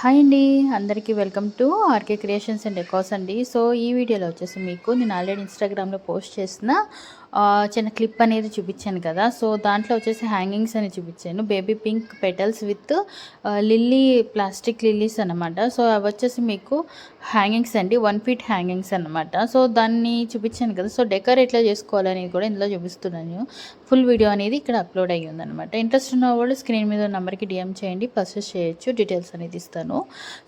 Hi అండి, అందరికీ welcome to RK creations and decos అండి. సో ఈ వీడియోలో వచ్చేసి మీకు నేను ఆల్రెడీ ఇన్స్టాగ్రామ్లో పోస్ట్ చేసిన చిన్న క్లిప్ అనేది చూపించాను కదా. సో దాంట్లో వచ్చేసి హ్యాంగింగ్స్ అని చూపించాను, baby pink petals with lily plastic lilies అనమాట. సో అవి వచ్చేసి మీకు హ్యాంగింగ్స్ అండి, 1 ఫీట్ హ్యాంగింగ్స్ అనమాట. సో దాన్ని చూపించాను కదా. సో డెకర్ ఎట్లా చేసుకోవాలనేది కూడా ఇందులో చూపిస్తున్నాను. ఫుల్ వీడియో అనేది ఇక్కడ అప్లోడ్ అయ్యి ఉందన్నమాట. ఇంట్రెస్ట్ ఉన్న వాళ్ళు స్క్రీన్ మీద నెంబర్కి డిఎం చేయండి, పర్చేస్ చేయొచ్చు. డీటెయిల్స్ అనేది ఇస్తాను.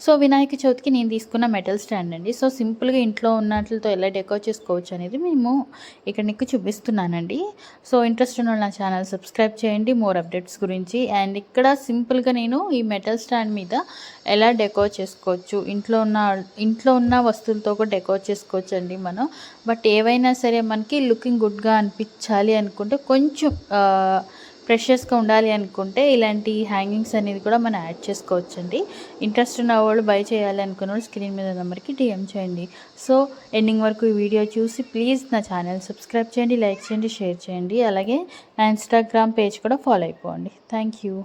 సో వినాయక చవితికి నేను తీసుకున్న మెటల్ స్టాండ్ అండి. సో సింపుల్గా ఇంట్లో ఉన్నట్లతో ఎలా డెకోర్ చేసుకోవచ్చు అనేది మేము ఇక్కడ నీకు చూపిస్తున్నానండి. సో ఇంట్రెస్ట్ ఉన్న నా ఛానల్ సబ్స్క్రైబ్ చేయండి మోర్ అప్డేట్స్ గురించి. అండ్ ఇక్కడ సింపుల్గా నేను ఈ మెటల్ స్టాండ్ మీద ఎలా డెకోర్ చేసుకోవచ్చు, ఇంట్లో ఉన్న వస్తువులతో కూడా డెకోర్ చేసుకోవచ్చు అండి మనం. బట్ ఏవైనా సరే మనకి లుకింగ్ గుడ్గా అనిపించాలి అనుకుంటే, కొంచెం ప్రెషియస్గా ఉండాలి అనుకుంటే ఇలాంటి హ్యాంగింగ్స్ అనేది కూడా మనం యాడ్ చేసుకోవచ్చండి. ఇంట్రెస్ట్ ఉన్న వాళ్ళు బై చేయాలి అనుకున్న వాళ్ళు స్క్రీన్ మీద నెంబర్కి డిఎం చేయండి. సో ఎండింగ్ వరకు ఈ వీడియో చూసి ప్లీజ్ నా ఛానల్ సబ్స్క్రైబ్ చేయండి, లైక్ చేయండి, షేర్ చేయండి. అలాగే నా ఇన్స్టాగ్రామ్ పేజ్ కూడా ఫాలో అయిపోండి. Thank you.